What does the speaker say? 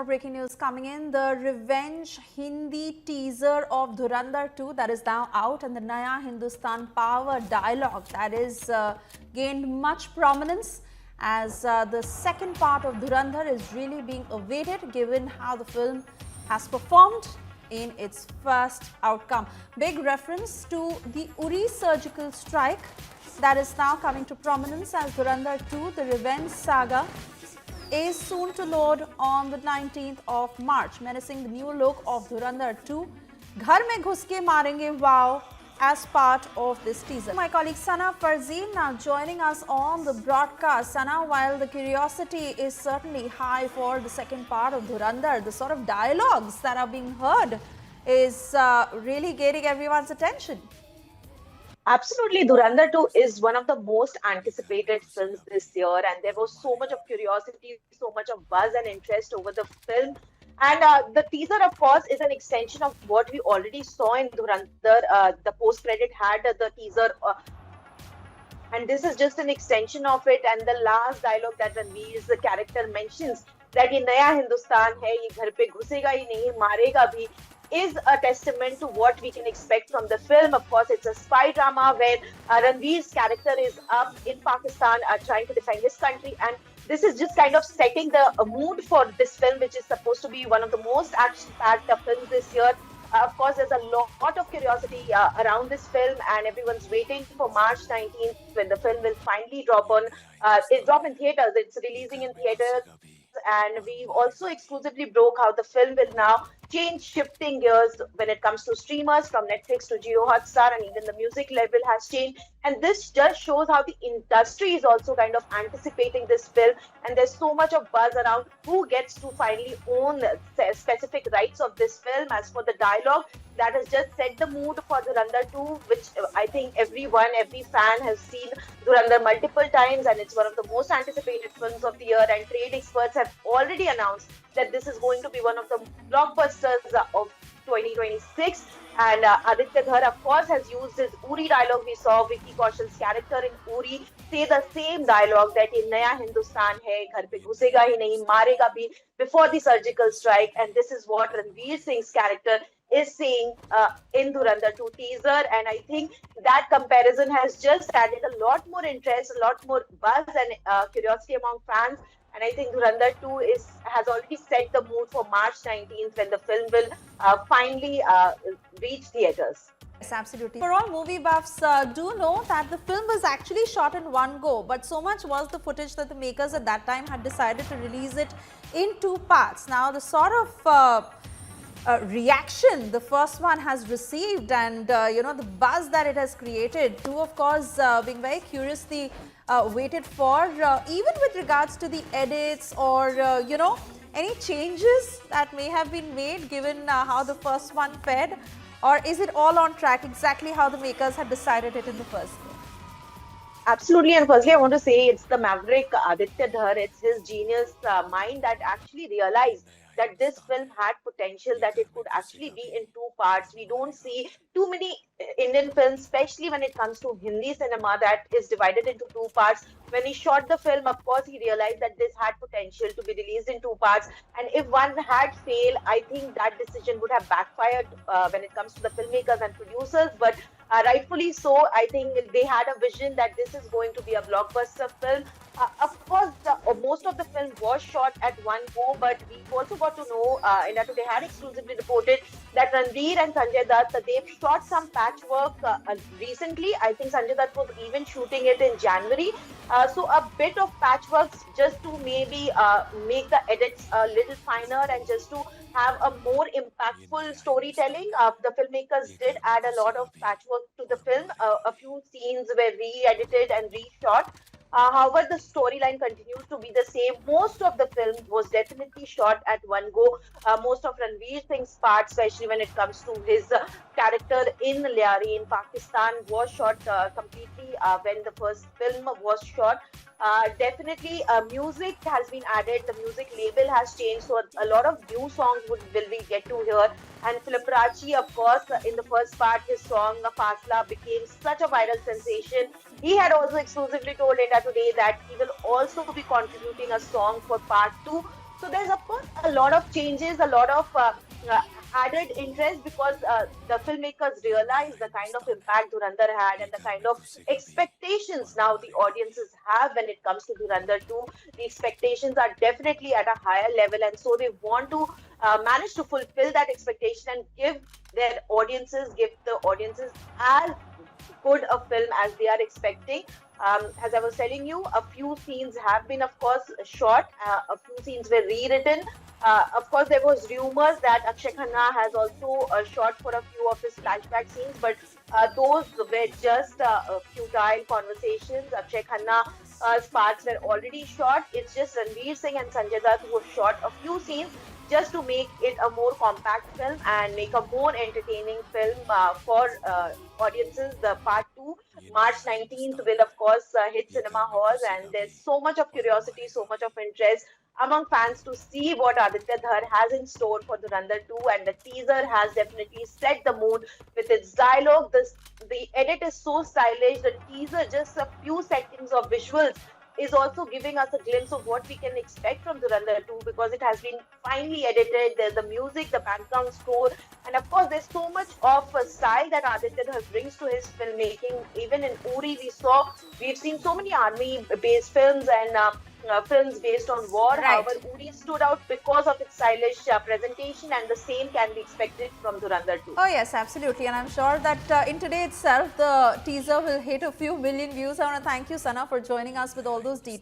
more breaking news coming in. The revenge Hindi teaser of Durandhar 2 that is now out, and the Naya Hindustan power dialogue that is gained much prominence as the second part of Durandhar is really being awaited given how the film has performed in its first outcome. Big reference to the Uri surgical strike that is now coming to prominence as Durandhar 2, the revenge saga, is soon to load on the 19th of March, menacing the new look of Durandhar 2, ghar ghusege maarenge wow, as part of this teaser. My colleague Sana Farzeen now joining us on the broadcast. Sana, while the curiosity is certainly high for the second part of Durandhar, the sort of dialogues that are being heard is really getting everyone's attention. Absolutely, Durandhar 2 is one of the most anticipated films this year, and there was so much of curiosity, so much of buzz and interest over the film. And the teaser, of course, is an extension of what we already saw in Durandhar. The post-credit had the teaser, and this is just an extension of it. And the last dialogue that Ranveer's character mentions, that ye Naya Hindustan hai, ye ghar pe ghusega hi nahi, maarega bhi, is a testament to what we can expect from the film. Of course, it's a spy drama where Ranveer's character is up in Pakistan trying to defend his country, and this is just kind of setting the mood for this film, which is supposed to be one of the most action-packed films this year. Of course, there's a lot of curiosity around this film, and everyone's waiting for March 19th when the film will finally drop in theaters. It's releasing in theaters, and we've also exclusively broke how the film will now shifting gears when it comes to streamers from Netflix to Jio Hotstar, and even the music level has changed. And this just shows how the industry is also kind of anticipating this film, and there's so much of buzz around who gets to finally own specific rights of this film. As for the dialogue, that has just set the mood for Durandhar 2, which I think every fan has seen Durandhar multiple times, and it's one of the most anticipated films of the year. And trade experts have already announced that this is going to be one of the blockbusters of 2026. And Aditya Dhar, of course, has used his Uri dialogue. We saw Vicky Kaushal's character in Uri say the same dialogue, that in Naya Hindustan hai, ghar pe ghusega hi nahi, maarega bhi, before the surgical strike. And this is what Ranveer Singh's character is saying in Durandhar 2 teaser. And I think that comparison has just added a lot more interest, a lot more buzz and curiosity among fans. And I think Durandhar 2 has already set the mood for March 19th when the film will finally reach theaters. Yes, absolutely. For all movie buffs do know that the film was actually shot in one go, but so much was the footage that the makers at that time had decided to release it in two parts. Now, the sort of reaction the first one has received, and the buzz that it has created, too, of course, being very curiously waited for, even with regards to the edits or any changes that may have been made given how the first one fared, or is it all on track exactly how the makers had decided it in the first place? Absolutely, and firstly I want to say it's the maverick Aditya Dhar. It's his genius mind that actually realized that this film had potential, that it could actually be in two parts. We don't see too many Indian films, especially when it comes to Hindi cinema, that is divided into two parts. When he shot the film, of course, he realized that this had potential to be released in two parts. And if one had failed, I think that decision would have backfired when it comes to the filmmakers and producers. But rightfully so, I think they had a vision that this is going to be a blockbuster film. Of course, most of the film was shot at one go, but we also got to know, India Today had exclusively reported that Ranveer and Sanjay Dutt, they've shot some patchwork recently. I think Sanjay Dutt was even shooting it in January. So a bit of patchwork just to maybe make the edits a little finer and just to have a more impactful storytelling. The filmmakers did add a lot of patchwork to the film. A few scenes were re-edited and re-shot. However, the storyline continues to be the same. Most of the film was definitely shot at one go. Most of Ranveer Singh's part, especially when it comes to his character in Lyari in Pakistan, was shot completely when the first film was shot. Definitely, music has been added. The music label has changed, so a lot of new songs will we get to hear. And Philip Rajji, of course, in the first part, his song Fasla became such a viral sensation. He had also exclusively told India Today that he will also be contributing a song for part 2. So there's of course a lot of changes, a lot of added interest because the filmmakers realize the kind of impact Durandar had and the kind of expectations now the audiences have when it comes to Durandar 2. The expectations are definitely at a higher level, and so they want to manage to fulfill that expectation and give the audiences as good a film as they are expecting. As I was telling you, a few scenes have been, of course, shot. A few scenes were rewritten. Of course, there was rumors that Akshay Khanna has also shot for a few of his flashback scenes, but those were just futile conversations. Akshay Khanna's parts were already shot. It's just Ranveer Singh and Sanjay Dutt who shot a few scenes just to make it a more compact film and make a more entertaining film for audiences. The part 2, March 19th, will of course hit cinema halls, and there's so much of curiosity, so much of interest among fans to see what Aditya Dhar has in store for Durandar 2, and the teaser has definitely set the mood with its dialogue. The edit is so stylish. The teaser, just a few seconds of visuals, is also giving us a glimpse of what we can expect from Durandar 2 because it has been finely edited. There's the music, the background score, and of course, there's so much of a style that Aditya Dhar brings to his filmmaking. Even in Uri, we've seen so many army-based films and films based on war. Right. However, Uri stood out because of its stylish presentation, and the same can be expected from Durandar 2. Oh yes, absolutely, and I'm sure that in today itself the teaser will hit a few million views. I want to thank you, Sana, for joining us with all those details.